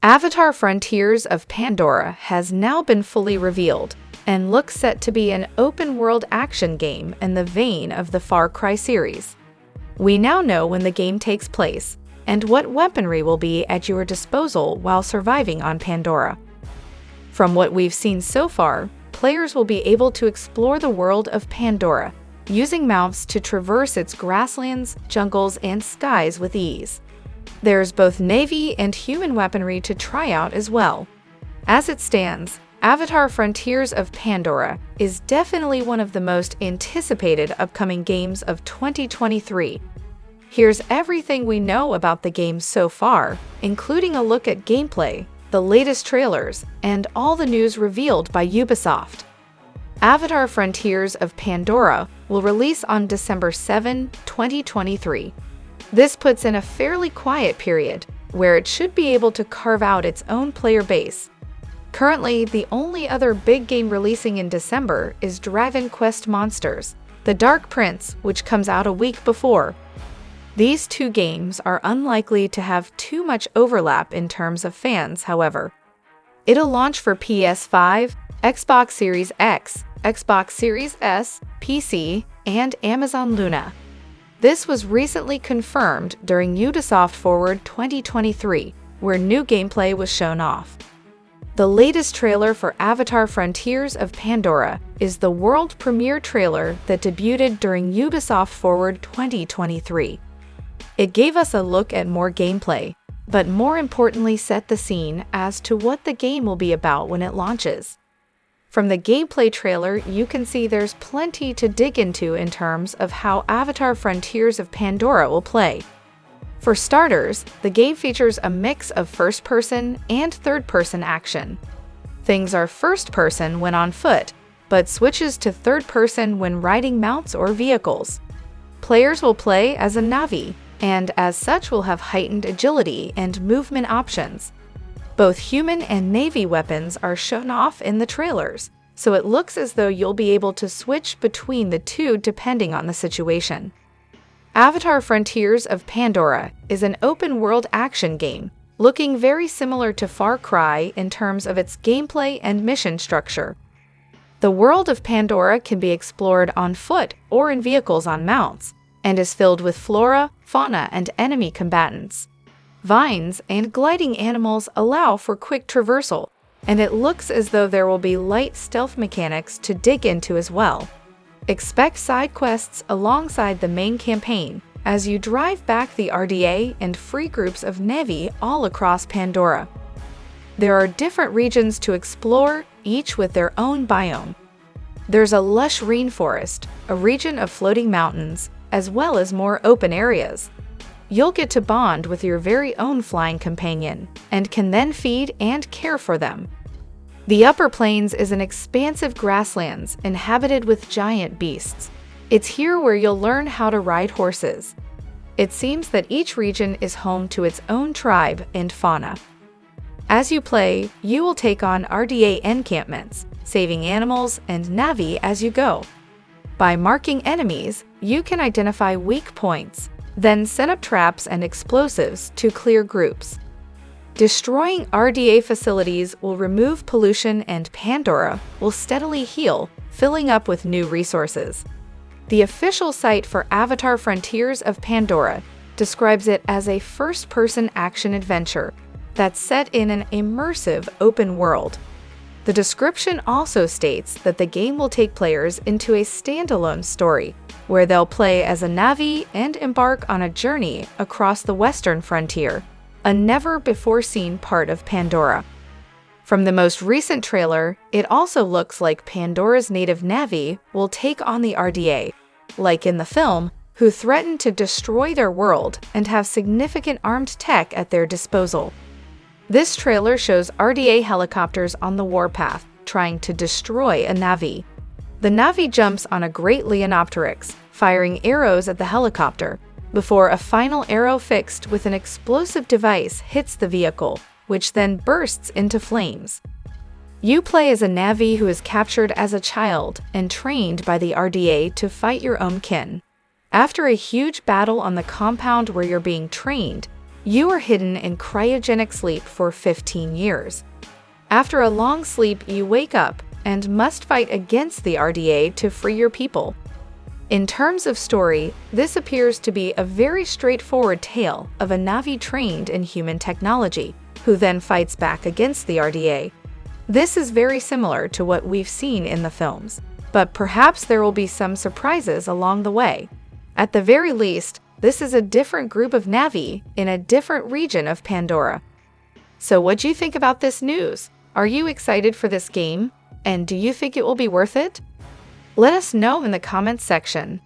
Avatar Frontiers of Pandora has now been fully revealed and looks set to be an open-world action game in the vein of the Far Cry series. We now know when the game takes place and what weaponry will be at your disposal while surviving on Pandora. From what we've seen so far, players will be able to explore the world of Pandora, using mounts to traverse its grasslands, jungles, and skies with ease. There's both Navy and human weaponry to try out as well. As it stands, Avatar Frontiers of Pandora is definitely one of the most anticipated upcoming games of 2023. Here's everything we know about the game so far, including a look at gameplay, the latest trailers, and all the news revealed by Ubisoft. Avatar Frontiers of Pandora will release on December 7, 2023. This puts in a fairly quiet period, where it should be able to carve out its own player base. Currently, the only other big game releasing in December is Dragon Quest Monsters: The Dark Prince, which comes out a week before. These two games are unlikely to have too much overlap in terms of fans, however. It'll launch for PS5, Xbox Series X, Xbox Series S, PC, and Amazon Luna. This was recently confirmed during Ubisoft Forward 2023, where new gameplay was shown off. The latest trailer for Avatar Frontiers of Pandora is the world premiere trailer that debuted during Ubisoft Forward 2023. It gave us a look at more gameplay, but more importantly set the scene as to what the game will be about when it launches. From the gameplay trailer, you can see there's plenty to dig into in terms of how Avatar Frontiers of Pandora will play. For starters, the game features a mix of first-person and third-person action. Things are first-person when on foot, but switches to third-person when riding mounts or vehicles. Players will play as a Na'vi, and as such will have heightened agility and movement options. Both human and Navy weapons are shown off in the trailers, so it looks as though you'll be able to switch between the two depending on the situation. Avatar Frontiers of Pandora is an open-world action game, looking very similar to Far Cry in terms of its gameplay and mission structure. The world of Pandora can be explored on foot or in vehicles on mounts, and is filled with flora, fauna, and enemy combatants. Vines and gliding animals allow for quick traversal, and it looks as though there will be light stealth mechanics to dig into as well. Expect side quests alongside the main campaign as you drive back the RDA and free groups of Na'vi all across Pandora. There are different regions to explore, each with their own biome. There's a lush rainforest, a region of floating mountains, as well as more open areas. You'll get to bond with your very own flying companion, and can then feed and care for them. The upper plains is an expansive grasslands inhabited with giant beasts. It's here where you'll learn how to ride horses. It seems that each region is home to its own tribe and fauna. As you play, you will take on RDA encampments, saving animals and Na'vi as you go. By marking enemies, you can identify weak points, then set up traps and explosives to clear groups. Destroying RDA facilities will remove pollution, and Pandora will steadily heal, filling up with new resources. The official site for Avatar Frontiers of Pandora describes it as a first-person action adventure that's set in an immersive open world. The description also states that the game will take players into a standalone story, where they'll play as a Na'vi and embark on a journey across the western frontier, a never-before-seen part of Pandora. From the most recent trailer, it also looks like Pandora's native Na'vi will take on the RDA, like in the film, who threaten to destroy their world and have significant armed tech at their disposal. This trailer shows RDA helicopters on the warpath, trying to destroy a Na'vi. The Na'vi jumps on a great Leonopteryx, firing arrows at the helicopter, before a final arrow fixed with an explosive device hits the vehicle, which then bursts into flames. You play as a Na'vi who is captured as a child and trained by the RDA to fight your own kin. After a huge battle on the compound where you're being trained, You are hidden in cryogenic sleep for 15 years. After a long sleep, you wake up and must fight against the RDA to free your people. In terms of story, this appears to be a very straightforward tale of a Na'vi trained in human technology, who then fights back against the RDA. This is very similar to what we've seen in the films, but perhaps there will be some surprises along the way. At the very least, this is a different group of Na'vi in a different region of Pandora. So what do you think about this news? Are you excited for this game? And do you think it will be worth it? Let us know in the comments section.